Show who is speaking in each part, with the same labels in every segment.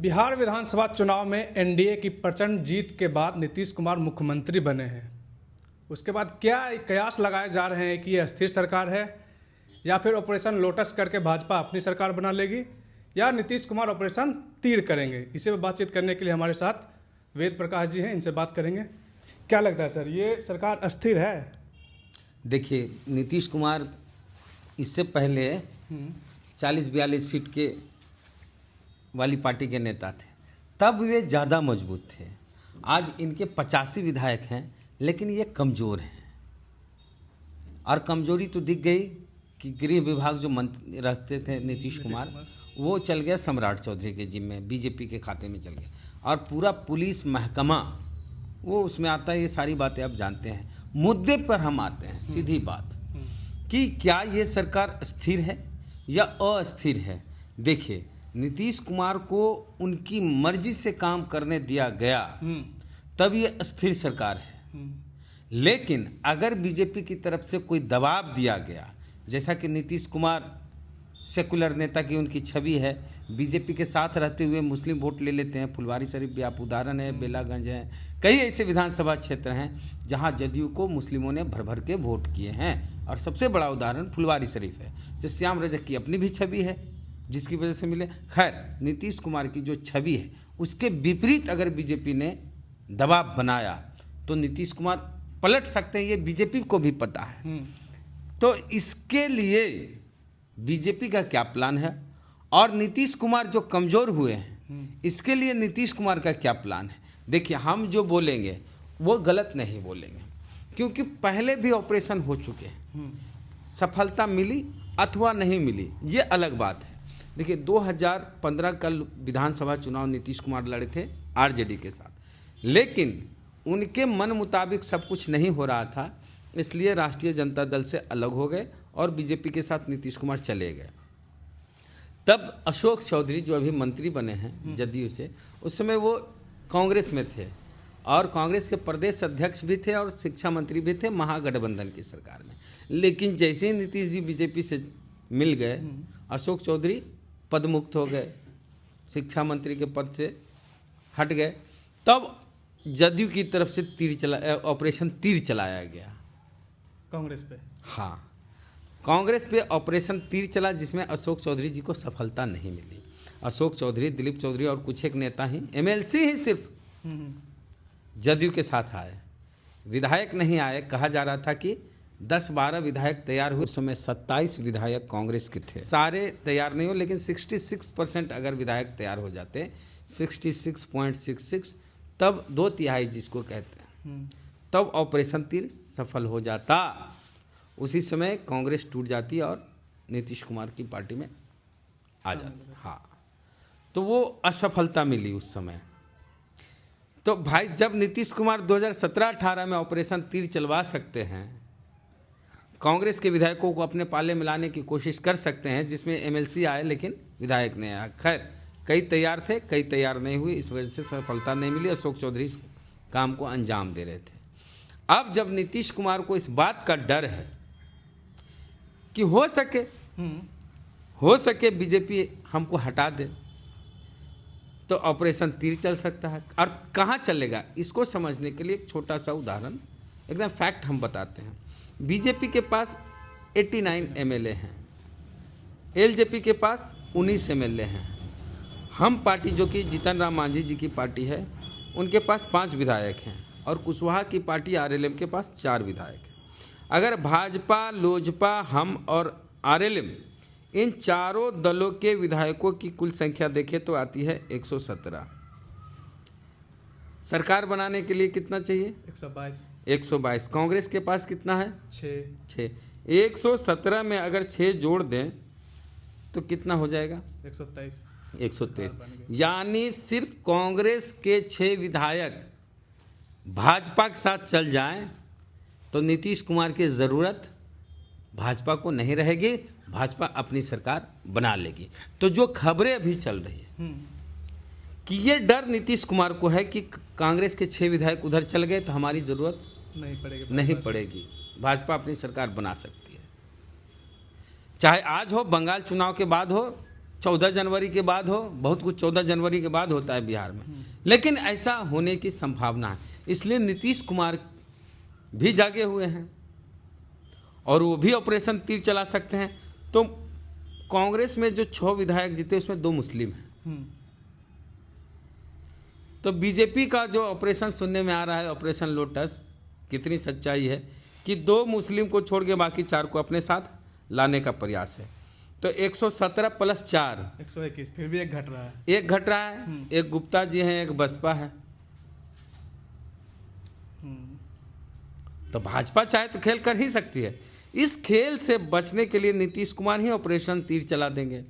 Speaker 1: बिहार विधानसभा चुनाव में एनडीए की प्रचंड जीत के बाद नीतीश कुमार मुख्यमंत्री बने हैं। उसके बाद क्या कयास लगाए जा रहे हैं कि ये अस्थिर सरकार है या फिर ऑपरेशन लोटस करके भाजपा अपनी सरकार बना लेगी या नीतीश कुमार ऑपरेशन तीर करेंगे। इसी पर बातचीत करने के लिए हमारे साथ वेद प्रकाश जी हैं, इनसे बात करेंगे। क्या लगता है सर, ये सरकार अस्थिर है?
Speaker 2: देखिए, नीतीश कुमार इससे पहले 40-42 सीट के वाली पार्टी के नेता थे, तब वे ज़्यादा मजबूत थे। आज इनके 85 विधायक हैं, लेकिन ये कमज़ोर हैं। और कमजोरी तो दिख गई कि गृह विभाग जो मंत्री रखते थे नीतीश कुमार, वो चल गया सम्राट चौधरी के जिम्मे, बीजेपी के खाते में चल गया। और पूरा पुलिस महकमा वो उसमें आता है। ये सारी बातें आप जानते हैं। मुद्दे पर हम आते हैं, सीधी बात कि क्या ये सरकार स्थिर है या अस्थिर है। देखिए, नीतीश कुमार को उनकी मर्जी से काम करने दिया गया, तब ये अस्थिर सरकार है। लेकिन अगर बीजेपी की तरफ से कोई दबाव दिया गया, जैसा कि नीतीश कुमार सेकुलर नेता की उनकी छवि है, बीजेपी के साथ रहते हुए मुस्लिम वोट ले लेते हैं। फुलवारी शरीफ भी आप उदाहरण है, बेलागंज है, कई ऐसे विधानसभा क्षेत्र हैं जहां जदयू को मुस्लिमों ने भर भर के वोट किए हैं। और सबसे बड़ा उदाहरण फुलवारी शरीफ है, जो श्याम रजक की अपनी भी छवि है, जिसकी वजह से मिले। खैर, नीतीश कुमार की जो छवि है उसके विपरीत अगर बीजेपी ने दबाव बनाया तो नीतीश कुमार पलट सकते हैं, ये बीजेपी को भी पता है। तो इसके लिए बीजेपी का क्या प्लान है और नीतीश कुमार जो कमज़ोर हुए हैं, इसके लिए नीतीश कुमार का क्या प्लान है। देखिए, हम जो बोलेंगे वो गलत नहीं बोलेंगे, क्योंकि पहले भी ऑपरेशन हो चुके हैं। सफलता मिली अथवा नहीं मिली, ये अलग बात है। देखिए, 2015 का विधानसभा चुनाव नीतीश कुमार लड़े थे आरजेडी के साथ, लेकिन उनके मन मुताबिक सब कुछ नहीं हो रहा था, इसलिए राष्ट्रीय जनता दल से अलग हो गए और बीजेपी के साथ नीतीश कुमार चले गए। तब अशोक चौधरी जो अभी मंत्री बने हैं जदयू से, उस समय वो कांग्रेस में थे और कांग्रेस के प्रदेश अध्यक्ष भी थे और शिक्षा मंत्री भी थे महागठबंधन की सरकार में। लेकिन जैसे ही नीतीश जी बीजेपी से मिल गए, अशोक चौधरी पदमुक्त हो गए, शिक्षा मंत्री के पद से हट गए। तब जदयू की तरफ से ऑपरेशन तीर चलाया गया
Speaker 1: कांग्रेस पे।
Speaker 2: हाँ, कांग्रेस पे ऑपरेशन तीर चला, जिसमें अशोक चौधरी जी को सफलता नहीं मिली। अशोक चौधरी, दिलीप चौधरी और कुछ एक नेता ही, एमएलसी ही सिर्फ जदयू के साथ आए, विधायक नहीं आए। कहा जा रहा था कि 10-12 विधायक तैयार हुए। उस समय 27 विधायक कांग्रेस के थे। सारे तैयार नहीं हो, लेकिन 66% अगर विधायक तैयार हो जाते, 66.66, तब 2/3 जिसको कहते हैं, तब ऑपरेशन तीर सफल हो जाता। उसी समय कांग्रेस टूट जाती और नीतीश कुमार की पार्टी में आ जाती। हाँ, तो वो असफलता मिली उस समय। तो भाई, जब नीतीश कुमार 2017-18 में ऑपरेशन तीर चलवा सकते हैं, कांग्रेस के विधायकों को अपने पाले में लाने की कोशिश कर सकते हैं, जिसमें एमएलसी आए लेकिन विधायक नहीं आया। खैर, कई तैयार थे, कई तैयार नहीं हुए, इस वजह से सफलता नहीं मिली। अशोक चौधरी इस काम को अंजाम दे रहे थे। अब जब नीतीश कुमार को इस बात का डर है कि हो सके बीजेपी हमको हटा दे, तो ऑपरेशन तीर चल सकता है। और कहाँ चलेगा, इसको समझने के लिए एक छोटा सा उदाहरण, एकदम फैक्ट हम बताते हैं। बीजेपी के पास 89 एमएलए हैं, एलजेपी के पास 19 एमएलए हैं। हम पार्टी, जो कि जीतन राम मांझी जी की पार्टी है, उनके पास 5 विधायक हैं और कुशवाहा की पार्टी आरएलएम के पास 4 विधायक हैं। अगर भाजपा, लोजपा, हम और आरएलएम, इन चारों दलों के विधायकों की कुल संख्या देखें तो आती है 117। सरकार बनाने के लिए कितना चाहिए? 122। कांग्रेस के पास कितना है? 6। 117 में अगर 6 जोड़ दें तो कितना हो जाएगा? 123। यानी सिर्फ कांग्रेस के 6 विधायक भाजपा के साथ चल जाएं तो नीतीश कुमार की ज़रूरत भाजपा को नहीं रहेगी, भाजपा अपनी सरकार बना लेगी। तो जो खबरें अभी चल रही है कि ये डर नीतीश कुमार को है कि कांग्रेस के 6 विधायक उधर चल गए तो हमारी ज़रूरत नहीं पड़ेगी, भाजपा अपनी सरकार बना सकती है। चाहे आज हो, बंगाल चुनाव के बाद हो, 14 जनवरी के बाद हो, बहुत कुछ 14 जनवरी के बाद होता है बिहार में, लेकिन ऐसा होने की संभावना है। इसलिए नीतीश कुमार भी जागे हुए हैं और वो भी ऑपरेशन तीर चला सकते हैं। तो कांग्रेस में जो 6 विधायक जीते उसमें 2 मुस्लिम हैं। तो बीजेपी का जो ऑपरेशन सुनने में आ रहा है, ऑपरेशन लोटस, कितनी सच्चाई है कि 2 मुस्लिम को छोड़ के बाकी 4 को अपने साथ लाने का प्रयास है। तो 117 + 4
Speaker 1: 121, फिर भी एक घट रहा है।
Speaker 2: एक घट रहा है, एक गुप्ता जी हैं, एक बसपा है। तो भाजपा चाहे तो खेल कर ही सकती है। इस खेल से बचने के लिए नीतीश कुमार ही ऑपरेशन तीर चला देंगे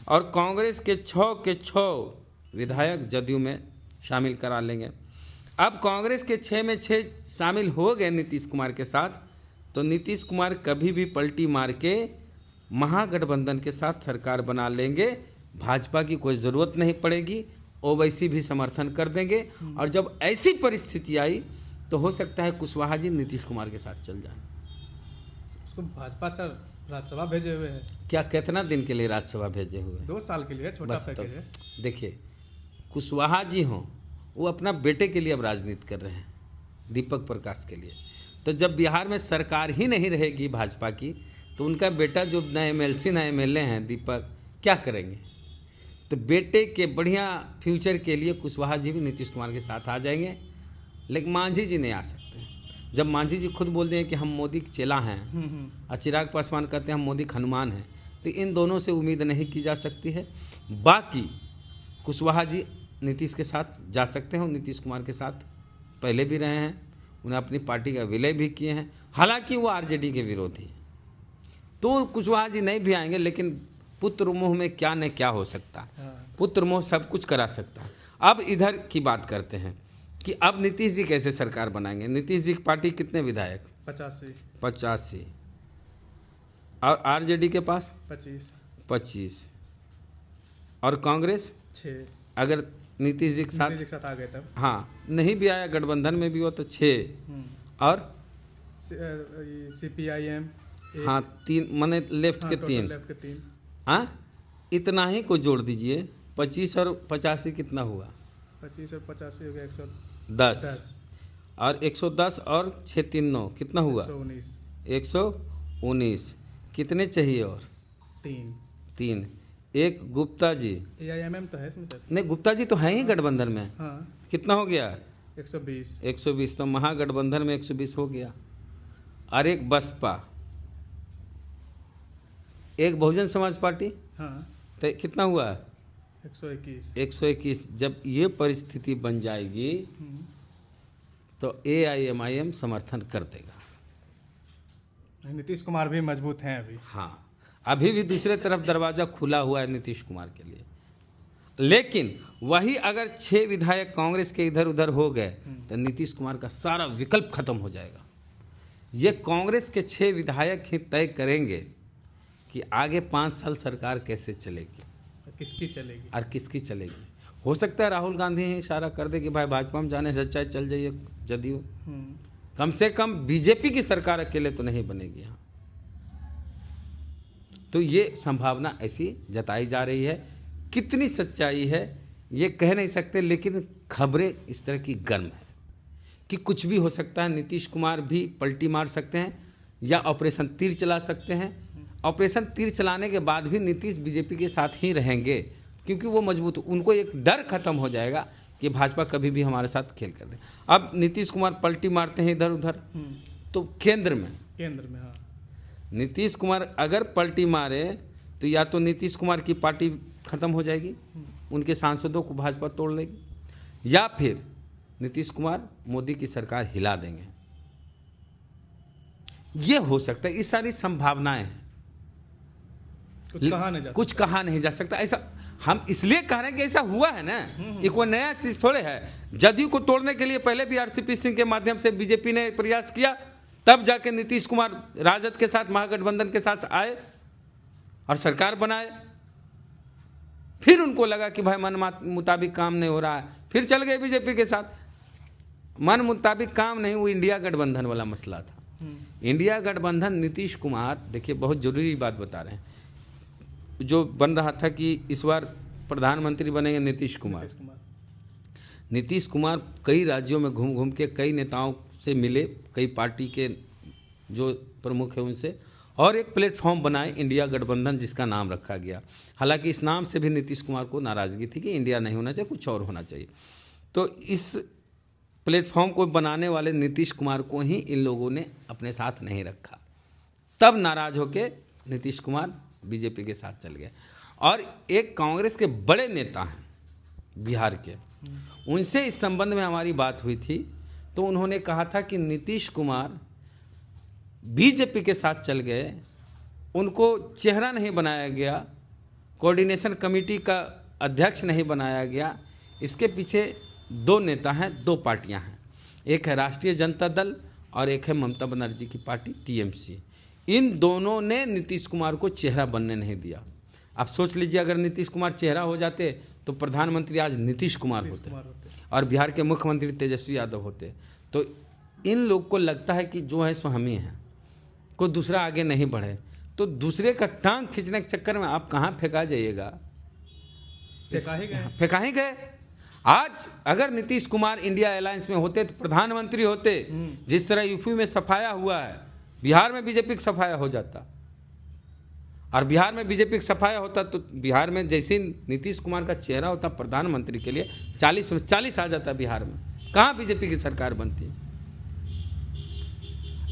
Speaker 2: और कांग्रेस के 6 विधायक जदयू में शामिल करा लेंगे। अब कांग्रेस के 6 में 6 शामिल हो गए नीतीश कुमार के साथ, तो नीतीश कुमार कभी भी पलटी मार के महागठबंधन के साथ सरकार बना लेंगे। भाजपा की कोई ज़रूरत नहीं पड़ेगी, ओवैसी भी समर्थन कर देंगे। और जब ऐसी परिस्थिति आई तो हो सकता है कुशवाहा जी नीतीश कुमार के साथ चल जाए।
Speaker 1: उसको भाजपा से राज्यसभा भेजे हुए हैं।
Speaker 2: क्या कितना दिन के लिए राज्यसभा भेजे हुए?
Speaker 1: 2 साल के लिए, छोटा पैकेज है।
Speaker 2: देखिए, कुशवाहा जी हों, वो अपना बेटे के लिए अब राजनीति कर रहे हैं, दीपक प्रकाश के लिए। तो जब बिहार में सरकार ही नहीं रहेगी भाजपा की, तो उनका बेटा जो नए MLC नए MLA हैं दीपक, क्या करेंगे? तो बेटे के बढ़िया फ्यूचर के लिए कुशवाहा जी भी नीतीश कुमार के साथ आ जाएंगे, लेकिन मांझी जी नहीं आ सकते। जब मांझी जी खुद बोलते हैं कि हम मोदी के चेला हैं और चिराग पासवान कहते हैं हम मोदी के हनुमान हैं, तो इन दोनों से उम्मीद नहीं की जा सकती है। बाकी कुशवाहा जी नीतीश के साथ जा सकते हैं, नीतीश कुमार के साथ पहले भी रहे हैं, उन्हें अपनी पार्टी का विलय भी किए हैं। हालांकि वो RJD के विरोधी हैं, तो कुशवाहा जी नहीं भी आएंगे, लेकिन पुत्र मोह में क्या न क्या हो सकता है। पुत्र मोह सब कुछ करा सकता है। अब इधर की बात करते हैं कि अब नीतीश जी कैसे सरकार बनाएंगे। नीतीश जी की पार्टी कितने विधायक? 85 और RJD के पास 25 और कांग्रेस
Speaker 1: 6।
Speaker 2: अगर नीतीश जी के
Speaker 1: साथ आ गए तब,
Speaker 2: हाँ, नहीं भी आया, गठबंधन में भी हो तो 6 और
Speaker 1: CPIM,
Speaker 2: हाँ 3, माने लेफ्ट के 3। हाँ, इतना ही को जोड़ दीजिए। 25 और 85 कितना हुआ?
Speaker 1: 25 और 85 हो गया
Speaker 2: 110 और 110 और 6 3 9 कितना हुआ? 119। कितने चाहिए और? 3। एक गुप्ता जी,
Speaker 1: AIMM तो है इसमें सर?
Speaker 2: नहीं, गुप्ता जी तो हैं ही गठबंधन में।
Speaker 1: हाँ,
Speaker 2: कितना हो गया?
Speaker 1: 120।
Speaker 2: तो महागठबंधन में 120 हो गया। और एक बसपा, एक बहुजन समाज पार्टी,
Speaker 1: हाँ,
Speaker 2: तो कितना हुआ?
Speaker 1: 121।
Speaker 2: जब ये परिस्थिति बन जाएगी तो AIMIM समर्थन कर देगा।
Speaker 1: नीतीश कुमार भी मजबूत हैं अभी।
Speaker 2: हाँ, अभी भी दूसरे तरफ दरवाजा खुला हुआ है नीतीश कुमार के लिए। लेकिन वही अगर 6 विधायक कांग्रेस के इधर उधर हो गए तो नीतीश कुमार का सारा विकल्प खत्म हो जाएगा। ये कांग्रेस के 6 विधायक ही तय करेंगे कि आगे 5 साल सरकार कैसे चलेगी, किसकी चलेगी। हो सकता है राहुल गांधी ही इशारा कर दे कि भाई भाजपा में जाने से अच्छा चल जाइए जदयू। कम से कम बीजेपी की सरकार अकेले तो नहीं बनेगी यहाँ। तो ये संभावना ऐसी जताई जा रही है। कितनी सच्चाई है ये कह नहीं सकते, लेकिन खबरें इस तरह की गर्म है कि कुछ भी हो सकता है। नीतीश कुमार भी पलटी मार सकते हैं या ऑपरेशन तीर चला सकते हैं। ऑपरेशन तीर चलाने के बाद भी नीतीश बीजेपी के साथ ही रहेंगे, क्योंकि वो मजबूत, उनको एक डर खत्म हो जाएगा कि भाजपा कभी भी हमारे साथ खेल कर दे। अब नीतीश कुमार पलटी मारते हैं इधर उधर, तो केंद्र में
Speaker 1: हाँ,
Speaker 2: नीतीश कुमार अगर पलटी मारे तो या तो नीतीश कुमार की पार्टी खत्म हो जाएगी, उनके सांसदों को भाजपा तोड़ लेगी, या फिर नीतीश कुमार मोदी की सरकार हिला देंगे। ये हो सकता है। इस सारी संभावनाएं हैं, कुछ कहा नहीं जा सकता। ऐसा हम इसलिए कह रहे हैं कि ऐसा हुआ है ना, ये कोई नया चीज थोड़े है। जदयू को तोड़ने के लिए पहले भी RCP सिंह के माध्यम से बीजेपी ने प्रयास किया, तब जाके नीतीश कुमार राजद के साथ महागठबंधन के साथ आए और सरकार बनाए। फिर उनको लगा कि भाई मन मुताबिक काम नहीं हो रहा है, फिर चल गए बीजेपी के साथ। मन मुताबिक काम नहीं, वो इंडिया गठबंधन वाला मसला था। इंडिया गठबंधन नीतीश कुमार, देखिए बहुत जरूरी बात बता रहे हैं, जो बन रहा था कि इस बार प्रधानमंत्री बनेंगे नीतीश कुमार। नीतीश कुमार कई राज्यों में घूम घूम के कई नेताओं से मिले, कई पार्टी के जो प्रमुख हैं उनसे, और एक प्लेटफॉर्म बनाए इंडिया गठबंधन जिसका नाम रखा गया। हालांकि इस नाम से भी नीतीश कुमार को नाराज़गी थी कि इंडिया नहीं होना चाहिए, कुछ और होना चाहिए। तो इस प्लेटफॉर्म को बनाने वाले नीतीश कुमार को ही इन लोगों ने अपने साथ नहीं रखा। तब नाराज होके नीतीश कुमार बीजेपी के साथ चल गए। और एक कांग्रेस के बड़े नेता हैं बिहार के, उनसे इस संबंध में हमारी बात हुई थी, तो उन्होंने कहा था कि नीतीश कुमार बीजेपी के साथ चल गए, उनको चेहरा नहीं बनाया गया, कोऑर्डिनेशन कमेटी का अध्यक्ष नहीं बनाया गया। इसके पीछे दो नेता हैं, दो पार्टियां हैं, एक है राष्ट्रीय जनता दल और एक है ममता बनर्जी की पार्टी टीएमसी। इन दोनों ने नीतीश कुमार को चेहरा बनने नहीं दिया। आप सोच लीजिए, अगर नीतीश कुमार चेहरा हो जाते तो प्रधानमंत्री आज नीतीश कुमार होते और बिहार के मुख्यमंत्री तेजस्वी यादव होते। तो इन लोग को लगता है कि जो है सो हम ही हैं, कोई दूसरा आगे नहीं बढ़े। तो दूसरे का टांग खींचने के चक्कर में आप कहाँ फेंका जाइएगा, फेंका ही गए। आज अगर नीतीश कुमार इंडिया अलायंस में होते तो प्रधानमंत्री होते। जिस तरह यूपी में सफाया हुआ है, बिहार में बीजेपी का सफाया हो जाता, और बिहार में बीजेपी का सफाया होता तो बिहार में जैसे नीतीश कुमार का चेहरा होता प्रधानमंत्री के लिए 40 में 40 आ जाता बिहार में। कहाँ बीजेपी की सरकार बनती?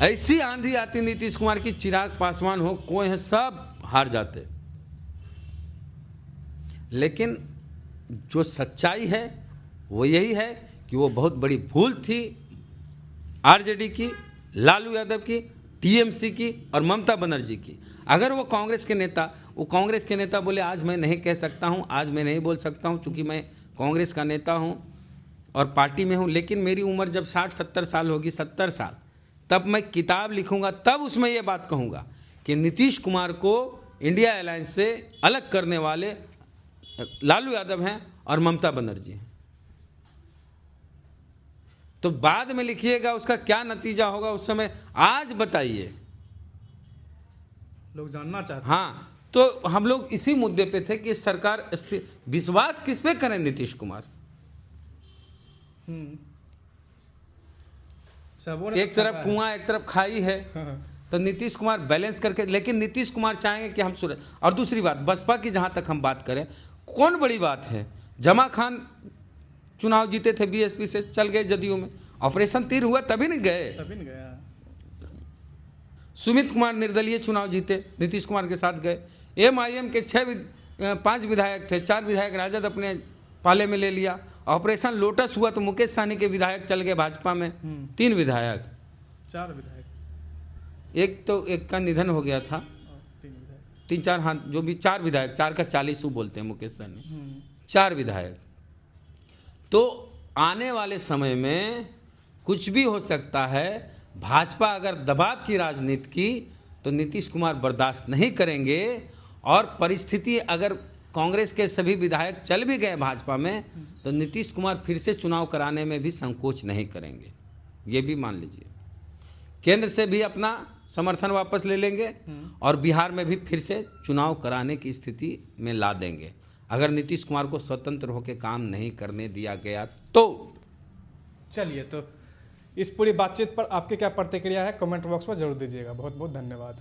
Speaker 2: ऐसी आंधी आती नीतीश कुमार की, चिराग पासवान हो, कोई है, सब हार जाते। लेकिन जो सच्चाई है वो यही है कि वो बहुत बड़ी भूल थी आरजेडी की, लालू यादव की, टीएमसी की और ममता बनर्जी की। अगर वो कांग्रेस के नेता बोले आज मैं नहीं कह सकता हूँ, आज मैं नहीं बोल सकता हूँ क्योंकि मैं कांग्रेस का नेता हूँ और पार्टी में हूँ, लेकिन मेरी उम्र जब 60-70 साल होगी, 70 साल, तब मैं किताब लिखूंगा, तब उसमें ये बात कहूँगा कि नीतीश कुमार को इंडिया अलायंस से अलग करने वाले लालू यादव हैं और ममता बनर्जी हैं। तो बाद में लिखिएगा उसका क्या नतीजा होगा उस समय, आज बताइए,
Speaker 1: लोग जानना चाहते हैं।
Speaker 2: हाँ, तो हम लोग इसी मुद्दे पे थे कि सरकार विश्वास किस पे करें नीतीश कुमार। एक तरफ कुआं एक तरफ खाई है। तो नीतीश कुमार बैलेंस करके, लेकिन नीतीश कुमार चाहेंगे कि हम सुरक्षित। और दूसरी बात, बसपा की जहां तक हम बात करें, कौन बड़ी बात है, जमा खान चुनाव जीते थे बीएसपी से, चल गए जदयू में, ऑपरेशन तीर हुआ तभी नहीं गए। सुमित कुमार निर्दलीय चुनाव जीते, नीतीश कुमार के साथ गए। एमआईएम के 5 विधायक थे, 4 विधायक राजद अपने पाले में ले लिया। ऑपरेशन लोटस हुआ तो मुकेश सहनी के विधायक चल गए भाजपा में, 3 विधायक,
Speaker 1: 4 विधायक,
Speaker 2: एक का निधन हो गया था, 3-4, हाँ, जो भी 4 विधायक, 4 का 40 बोलते हैं मुकेश सहनी, 4 विधायक। तो आने वाले समय में कुछ भी हो सकता है। भाजपा अगर दबाव की राजनीति की तो नीतीश कुमार बर्दाश्त नहीं करेंगे, और परिस्थिति अगर कांग्रेस के सभी विधायक चल भी गए भाजपा में तो नीतीश कुमार फिर से चुनाव कराने में भी संकोच नहीं करेंगे। ये भी मान लीजिए, केंद्र से भी अपना समर्थन वापस ले लेंगे और बिहार में भी फिर से चुनाव कराने की स्थिति में ला देंगे, अगर नीतीश कुमार को स्वतंत्र होकर काम नहीं करने दिया गया तो।
Speaker 1: चलिए, तो इस पूरी बातचीत पर आपकी क्या प्रतिक्रिया है, कमेंट बॉक्स में जरूर दीजिएगा। बहुत बहुत धन्यवाद।